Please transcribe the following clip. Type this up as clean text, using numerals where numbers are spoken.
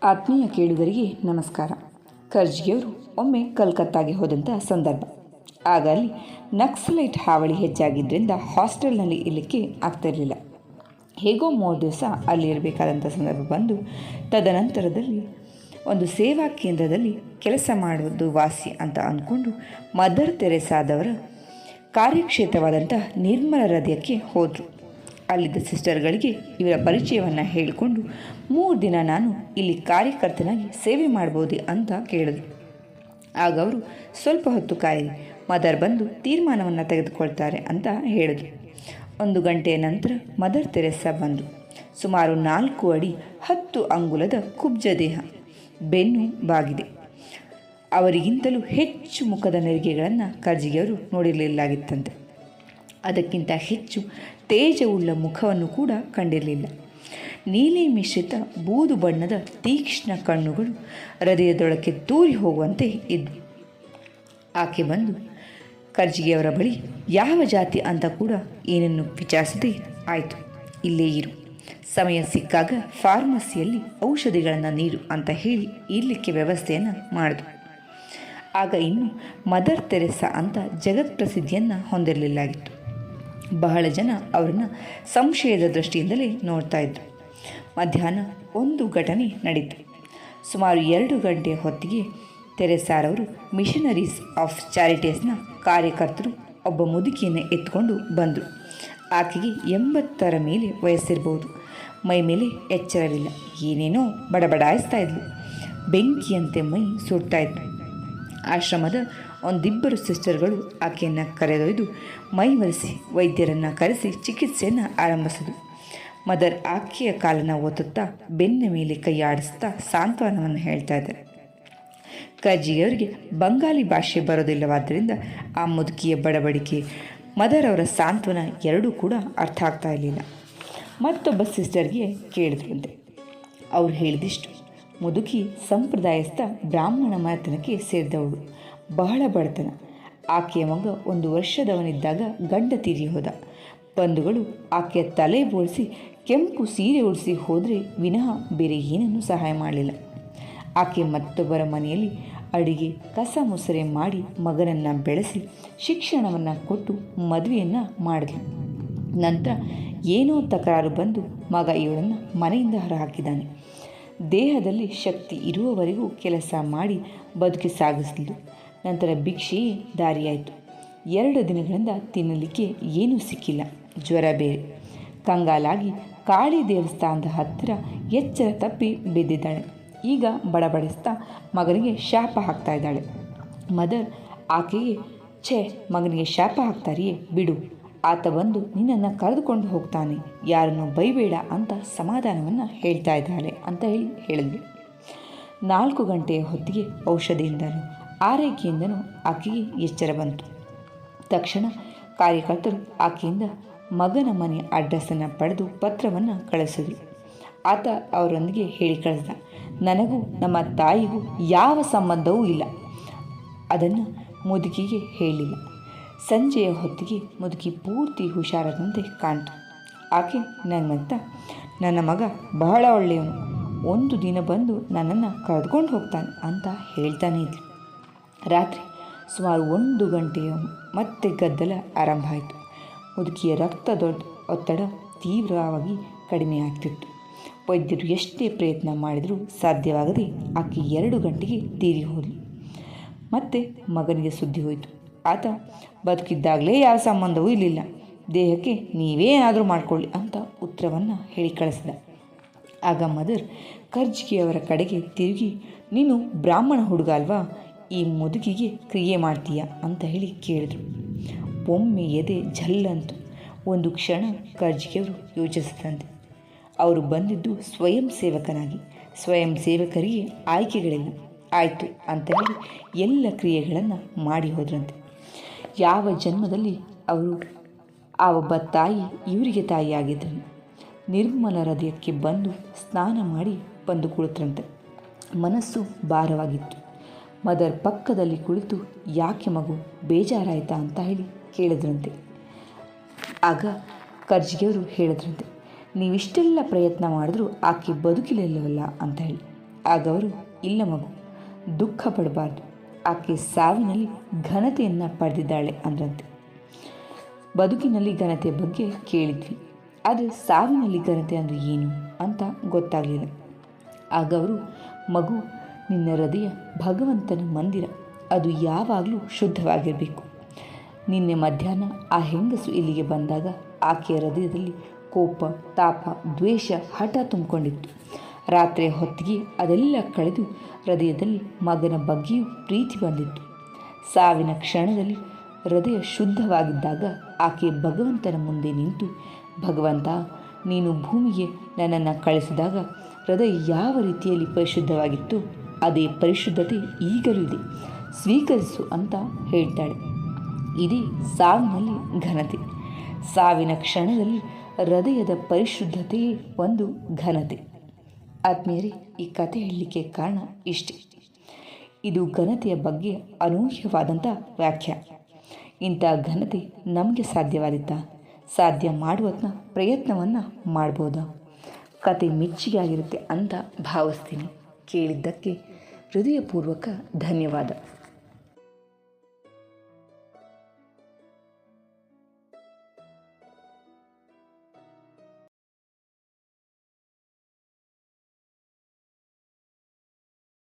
ಆತ್ಮೀಯ ಕೇಳುಗರಿಗೆ ನಮಸ್ಕಾರ. ಕರ್ಜಿಯವರು ಒಮ್ಮೆ ಕಲ್ಕತ್ತಾಗೆ ಹೋದಂಥ ಸಂದರ್ಭ. ಆಗ ಅಲ್ಲಿ ನಕ್ಸಲೈಟ್ ಹಾವಳಿ ಹೆಚ್ಚಾಗಿದ್ದರಿಂದ ಹಾಸ್ಟೆಲ್ನಲ್ಲಿ ಇರಲಿಕ್ಕೆ ಆಗ್ತಿರಲಿಲ್ಲ. ಹೇಗೋ 3 ದಿವಸ ಅಲ್ಲಿ ಇರಬೇಕಾದಂಥ ಸಂದರ್ಭ ಬಂದು, ತದನಂತರದಲ್ಲಿ ಒಂದು ಸೇವಾ ಕೇಂದ್ರದಲ್ಲಿ ಕೆಲಸ ಮಾಡುವುದು ವಾಸಿ ಅಂತ ಅಂದ್ಕೊಂಡು ಮದರ್ ತೆರೇಸಾದವರ ಕಾರ್ಯಕ್ಷೇತ್ರವಾದಂಥ ನಿರ್ಮಲ ಹೃದಯಕ್ಕೆ ಹೋದರು. ಅಲ್ಲಿದ್ದ ಸಿಸ್ಟರ್ಗಳಿಗೆ ಇವರ ಪರಿಚಯವನ್ನು ಹೇಳಿಕೊಂಡು 3 ದಿನ ನಾನು ಇಲ್ಲಿ ಕಾರ್ಯಕರ್ತನಾಗಿ ಸೇವೆ ಮಾಡ್ಬೋದೇ ಅಂತ ಕೇಳಿದ್ರು. ಆಗ ಅವರು ಸ್ವಲ್ಪ ಹೊತ್ತು ಕಾಯಿರಿ, ಮದರ್ ಬಂದು ತೀರ್ಮಾನವನ್ನು ತೆಗೆದುಕೊಳ್ತಾರೆ ಅಂತ ಹೇಳಿದ್ರು. 1 ಗಂಟೆಯ ನಂತರ ಮದರ್ ತೆರೇಸಾ ಬಂದರು. ಸುಮಾರು 4 ಅಡಿ 10 ಅಂಗುಲದ ಕುಬ್ಜ ದೇಹ, ಬೆನ್ನು ಬಾಗಿದೆ. ಅವರಿಗಿಂತಲೂ ಹೆಚ್ಚು ಮುಖದ ನೆರಿಗೆಗಳನ್ನು ಕರ್ಜಿಗೆಯವರು ನೋಡಿರಲಿಲ್ಲಾಗಿತ್ತಂತೆ. ಅದಕ್ಕಿಂತ ಹೆಚ್ಚು ತೇಜವುಳ್ಳ ಮುಖವನ್ನು ಕೂಡ ಕಂಡಿರಲಿಲ್ಲ. ನೀಲಿ ಮಿಶ್ರಿತ ಬೂದು ಬಣ್ಣದ ತೀಕ್ಷ್ಣ ಕಣ್ಣುಗಳು ಹೃದಯದೊಳಕ್ಕೆ ತೂರಿ ಹೋಗುವಂತೆ ಇದ್ದವು. ಆಕೆ ಬಂದು ಕರ್ಜಿಗೆಯವರ ಬಳಿ ಯಾವ ಜಾತಿ ಅಂತ ಕೂಡ ಏನನ್ನು ವಿಚಾರಿಸದೆ, ಆಯಿತು ಇಲ್ಲೇ ಇರು, ಸಮಯ ಸಿಕ್ಕಾಗ ಫಾರ್ಮಸಿಯಲ್ಲಿ ಔಷಧಿಗಳನ್ನು ನೀಡು ಅಂತ ಹೇಳಿ ಇರಲಿಕ್ಕೆ ವ್ಯವಸ್ಥೆಯನ್ನು ಮಾಡಿದ್ರು. ಆಗ ಇನ್ನು ಮದರ್ ತೆರೇಸಾ ಅಂತ ಜಗತ್ಪ್ರಸಿದ್ಧಿಯನ್ನು ಹೊಂದಿರಲಿಲ್ಲಾಗಿತ್ತು. ಬಹಳ ಜನ ಅವರನ್ನು ಸಂಶಯದ ದೃಷ್ಟಿಯಿಂದಲೇ ನೋಡ್ತಾ ಇದ್ರು. ಮಧ್ಯಾಹ್ನ ಒಂದು ಘಟನೆ ನಡೀತು. ಸುಮಾರು 2 ಗಂಟೆಯ ಹೊತ್ತಿಗೆ ತೆರೇಸಾರವರು ಮಿಷನರೀಸ್ ಆಫ್ ಚಾರಿಟೀಸ್ನ ಕಾರ್ಯಕರ್ತರು ಒಬ್ಬ ಮುದುಕಿಯನ್ನು ಎತ್ಕೊಂಡು ಬಂದರು. ಆಕೆಗೆ 80ರ ಮೇಲೆ ವಯಸ್ಸಿರ್ಬೋದು. ಮೈ ಮೇಲೆ ಎಚ್ಚರವಿಲ್ಲ, ಏನೇನೋ ಬಡಬಡಾಯಿಸ್ತಾ ಇದ್ಲು. ಬೆಂಕಿಯಂತೆ ಮೈ ಸುಡ್ತಾ ಇತ್ತು. ಆಶ್ರಮದ ಒಂದಿಬ್ಬರು ಸಿಸ್ಟರ್ಗಳು ಆಕೆಯನ್ನು ಕರೆದೊಯ್ದು ಮೈವರಿಸಿ ವೈದ್ಯರನ್ನು ಕರೆಸಿ ಚಿಕಿತ್ಸೆಯನ್ನು ಆರಂಭಿಸಿದ್ರು. ಮದರ್ ಆಕೆಯ ಕಾಲನ್ನು ಒತ್ತುತ್ತಾ ಬೆನ್ನ ಮೇಲೆ ಕೈ ಆಡಿಸ್ತಾ ಸಾಂತ್ವನವನ್ನು ಹೇಳ್ತಾ ಇದ್ದಾರೆ. ಕರ್ಜಿಯವರಿಗೆ ಬಂಗಾಲಿ ಭಾಷೆ ಬರೋದಿಲ್ಲವಾದ್ದರಿಂದ ಆ ಮುದುಕಿಯ ಬಡಬಡಿಕೆ, ಮದರ್ ಅವರ ಸಾಂತ್ವನ ಎರಡೂ ಕೂಡ ಅರ್ಥ ಆಗ್ತಾ ಇರಲಿಲ್ಲ. ಮತ್ತೊಬ್ಬ ಸಿಸ್ಟರ್ಗೆ ಕೇಳಿದ್ರಂತೆ. ಅವ್ರು ಹೇಳಿದಿಷ್ಟು, ಮುದುಕಿ ಸಂಪ್ರದಾಯಸ್ಥ ಬ್ರಾಹ್ಮಣ ಮನೆತನಕ್ಕೆ ಸೇರಿದವಳು, ಬಹಳ ಬಡತನ. ಆಕೆಯ ಮಗ 1 ವರ್ಷದವನಿದ್ದಾಗ ಗಂಡ ತೀರಿ ಹೋದ. ಬಂಧುಗಳು ಆಕೆಯ ತಲೆ ಬೋಳಿಸಿ ಕೆಂಪು ಸೀರೆ ಉಡಿಸಿ ಹೋದರೆ ವಿನಃ ಬೇರೆ ಏನನ್ನೂ ಸಹಾಯ ಮಾಡಲಿಲ್ಲ. ಆಕೆ ಮತ್ತೊಬ್ಬರ ಮನೆಯಲ್ಲಿ ಅಡಿಗೆ ಕಸ ಮುಸರೆ ಮಾಡಿ ಮಗನನ್ನು ಬೆಳೆಸಿ ಶಿಕ್ಷಣವನ್ನು ಕೊಟ್ಟು ಮದುವೆಯನ್ನು ಮಾಡಿದ್ಲು. ನಂತರ ಏನೋ ತಕರಾರು ಬಂದು ಮಗ ಇವಳನ್ನು ಮನೆಯಿಂದ ಹೊರಹಾಕಿದ್ದಾನೆ. ದೇಹದಲ್ಲಿ ಶಕ್ತಿ ಇರುವವರೆಗೂ ಕೆಲಸ ಮಾಡಿ ಬದುಕಿ ಸಾಗಿಸಲಿಲ್ಲ. ನಂತರ ಭಿಕ್ಷೆಯೇ ದಾರಿಯಾಯಿತು. 2 ದಿನಗಳಿಂದ ತಿನ್ನಲಿಕ್ಕೆ ಏನೂ ಸಿಕ್ಕಿಲ್ಲ. ಜ್ವರ ಬೇರೆ. ಕಂಗಾಲಾಗಿ ಕಾಳಿ ದೇವಸ್ಥಾನದ ಹತ್ತಿರ ಎಚ್ಚರ ತಪ್ಪಿ ಬಿದ್ದಿದ್ದಾಳೆ. ಈಗ ಬಡಬಡಿಸ್ತಾ ಮಗನಿಗೆ ಶಾಪ ಹಾಕ್ತಾ ಇದ್ದಾಳೆ. ಮದರ್ ಆಕೆಗೆ, ಛೇ, ಮಗನಿಗೆ ಶಾಪ ಹಾಕ್ತಾರಿಯೇ, ಬಿಡು, ಆತ ಬಂದು ನಿನ್ನನ್ನು ಕರೆದುಕೊಂಡು ಹೋಗ್ತಾನೆ, ಯಾರನ್ನು ಬೈಬೇಡ ಅಂತ ಸಮಾಧಾನವನ್ನು ಹೇಳ್ತಾ ಇದ್ದಾಳೆ ಅಂತ ಹೇಳಿದ್ವಿ. 4 ಗಂಟೆಯ ಹೊತ್ತಿಗೆ ಔಷಧಿಯಿಂದನೂ ಆರೈಕೆಯಿಂದನೂ ಆಕೆಗೆ ಎಚ್ಚರ ಬಂತು. ತಕ್ಷಣ ಕಾರ್ಯಕರ್ತರು ಆಕೆಯಿಂದ ಮಗನ ಮನೆ ಅಡ್ರೆಸ್ಸನ್ನು ಪಡೆದು ಪತ್ರವನ್ನು ಕಳಿಸಿದ್ರು. ಆತ ಅವರೊಂದಿಗೆ ಹೇಳಿ ಕಳಿಸ್ದ, ನನಗೂ ನಮ್ಮ ತಾಯಿಗೂ ಯಾವ ಸಂಬಂಧವೂ ಇಲ್ಲ. ಅದನ್ನು ಮುದುಕಿಗೆ ಹೇಳಿಲ್ಲ. ಸಂಜೆಯ ಹೊತ್ತಿಗೆ ಮುದುಕಿ ಪೂರ್ತಿ ಹುಷಾರದಂತೆ ಕಾಣ್ತು. ಆಕೆ ನನ್ನಂತ, ನನ್ನ ಮಗ ಬಹಳ ಒಳ್ಳೆಯವನು, 1 ದಿನ ಬಂದು ನನ್ನನ್ನು ಕರೆದುಕೊಂಡು ಹೋಗ್ತಾನೆ ಅಂತ ಹೇಳ್ತಾನೆ ಇದ್ಲು. ರಾತ್ರಿ ಸುಮಾರು 1 ಗಂಟೆಯ ಮತ್ತೆ ಗದ್ದಲ ಆರಂಭ ಆಯಿತು. ಮುದುಕಿಯ ಒತ್ತಡ ತೀವ್ರವಾಗಿ ಕಡಿಮೆ ಆಗ್ತಿತ್ತು. ವೈದ್ಯರು ಎಷ್ಟೇ ಪ್ರಯತ್ನ ಮಾಡಿದರೂ ಸಾಧ್ಯವಾಗದೆ ಆಕೆ 2 ಗಂಟೆಗೆ ತೀರಿ ಹೋದಳು. ಮತ್ತೆ ಮಗನಿಗೆ ಸುದ್ದಿ ಹೋಯಿತು. ಆತ ಬದುಕಿದ್ದಾಗಲೇ ಯಾವ ಸಂಬಂಧವೂ ಇರಲಿಲ್ಲ, ದೇಹಕ್ಕೆ ನೀವೇ ಏನಾದರೂ ಮಾಡಿಕೊಳ್ಳಿ ಅಂತ ಉತ್ತರವನ್ನು ಹೇಳಿ ಕಳಿಸಿದ. ಆಗ ಮದರ್ ಕರ್ಜಿಗೆಯವರ ಕಡೆಗೆ ತಿರುಗಿ, ನೀನು ಬ್ರಾಹ್ಮಣ ಹುಡುಗ ಅಲ್ವಾ, ಈ ಮುದುಕಿಗೆ ಕ್ರಿಯೆ ಮಾಡ್ತೀಯಾ ಅಂತ ಹೇಳಿ ಕೇಳಿದ್ರು. ಒಮ್ಮೆ ಎದೆ ಝಲ್ಲಂತು. ಒಂದು ಕ್ಷಣ ಕರ್ಜಿಗೆಯವರು ಯೋಚಿಸಿದಂತೆ. ಅವರು ಬಂದಿದ್ದು ಸ್ವಯಂ ಸೇವಕನಾಗಿ. ಸ್ವಯಂ ಸೇವಕರಿಗೆ ಆಯ್ಕೆಗಳಿಲ್ಲ. ಆಯಿತು ಅಂತ ಹೇಳಿ ಎಲ್ಲ ಕ್ರಿಯೆಗಳನ್ನು ಮಾಡಿ ಹೋದ್ರಂತೆ. ಯಾವ ಜನ್ಮದಲ್ಲಿ ಅವರು ಆ ಒಬ್ಬ ತಾಯಿ ಇವರಿಗೆ ತಾಯಿಯಾಗಿದ್ದರು. ನಿರ್ಮಲ ಹೃದಯಕ್ಕೆ ಬಂದು ಸ್ನಾನ ಮಾಡಿ ಬಂದು ಕುಳಿತರಂತೆ. ಮನಸ್ಸು ಭಾರವಾಗಿತ್ತು. ಮದರ್ ಪಕ್ಕದಲ್ಲಿ ಕುಳಿತು, ಯಾಕೆ ಮಗು, ಬೇಜಾರಾಯಿತಾ ಅಂತ ಹೇಳಿ ಕೇಳಿದ್ರಂತೆ. ಆಗ ಕರ್ಜಿಗೆಯವರು ಹೇಳಿದ್ರಂತೆ, ನೀವಿಷ್ಟೆಲ್ಲ ಪ್ರಯತ್ನ ಮಾಡಿದ್ರೂ ಆಕೆ ಬದುಕಿಲಿಲ್ಲವಲ್ಲ ಅಂತ ಹೇಳಿ. ಆಗವರು, ಇಲ್ಲ ಮಗು, ದುಃಖ ಪಡಬಾರ್ದು, ಆಕೆ ಸಾವಿನಲ್ಲಿ ಘನತೆಯನ್ನು ಪಡೆದಿದ್ದಾಳೆ ಅಂದ್ರಂತೆ. ಬದುಕಿನಲ್ಲಿ ಘನತೆಯ ಬಗ್ಗೆ ಕೇಳಿದ್ವಿ, ಆದರೆ ಸಾವಿನಲ್ಲಿ ಘನತೆ ಅಂದರೆ ಏನು ಅಂತ ಗೊತ್ತಾಗಲಿಲ್ಲ. ಆಗ ಅವರು, ಮಗು, ನಿನ್ನ ಹೃದಯ ಭಗವಂತನ ಮಂದಿರ, ಅದು ಯಾವಾಗಲೂ ಶುದ್ಧವಾಗಿರಬೇಕು. ನಿನ್ನೆ ಮಧ್ಯಾಹ್ನ ಆ ಹೆಂಗಸು ಇಲ್ಲಿಗೆ ಬಂದಾಗ ಆಕೆಯ ಹೃದಯದಲ್ಲಿ ಕೋಪ, ತಾಪ, ದ್ವೇಷ, ಹಠ ತುಂಬಿಕೊಂಡಿತ್ತು. ರಾತ್ರಿಯ ಹೊತ್ತಿಗೆ ಅದೆಲ್ಲ ಕಳೆದು ಹೃದಯದಲ್ಲಿ ಮಗನ ಬಗ್ಗೆಯೂ ಪ್ರೀತಿ ಬಂದಿತ್ತು. ಸಾವಿನ ಕ್ಷಣದಲ್ಲಿ ಹೃದಯ ಶುದ್ಧವಾಗಿದ್ದಾಗ ಆಕೆ ಭಗವಂತನ ಮುಂದೆ ನಿಂತು, ಭಗವಂತ, ನೀನು ಭೂಮಿಗೆ ನನ್ನನ್ನು ಕಳಿಸಿದಾಗ ಹೃದಯ ಯಾವ ರೀತಿಯಲ್ಲಿ ಪರಿಶುದ್ಧವಾಗಿತ್ತು ಅದೇ ಪರಿಶುದ್ಧತೆ ಈಗಲೂ ಇದೆ, ಸ್ವೀಕರಿಸು ಅಂತ ಹೇಳ್ತಾಳೆ. ಇದೇ ಸಾವಿನಲ್ಲಿ ಘನತೆ. ಸಾವಿನ ಕ್ಷಣದಲ್ಲಿ ಹೃದಯದ ಪರಿಶುದ್ಧತೆಯೇ ಒಂದು ಘನತೆ. ಆತ್ಮೀಯರೇ, ಈ ಕಥೆ ಹೇಳಲಿಕ್ಕೆ ಕಾರಣ ಇಷ್ಟೇ. ಇದು ಘನತೆಯ ಬಗ್ಗೆ ಅನೂಹ್ಯವಾದಂಥ ವ್ಯಾಖ್ಯೆ. ಇಂಥ ಘನತೆ ನಮಗೆ ಸಾಧ್ಯವಾದಿತ್ತಾ? ಸಾಧ್ಯ ಮಾಡುವತ್ನ ಪ್ರಯತ್ನವನ್ನು ಮಾಡ್ಬೋದಾ? ಕತೆ ಮೆಚ್ಚುಗೆ ಆಗಿರುತ್ತೆ ಅಂತ ಭಾವಿಸ್ತೀನಿ. ಕೇಳಿದ್ದಕ್ಕೆ ಹೃದಯಪೂರ್ವಕ ಧನ್ಯವಾದ.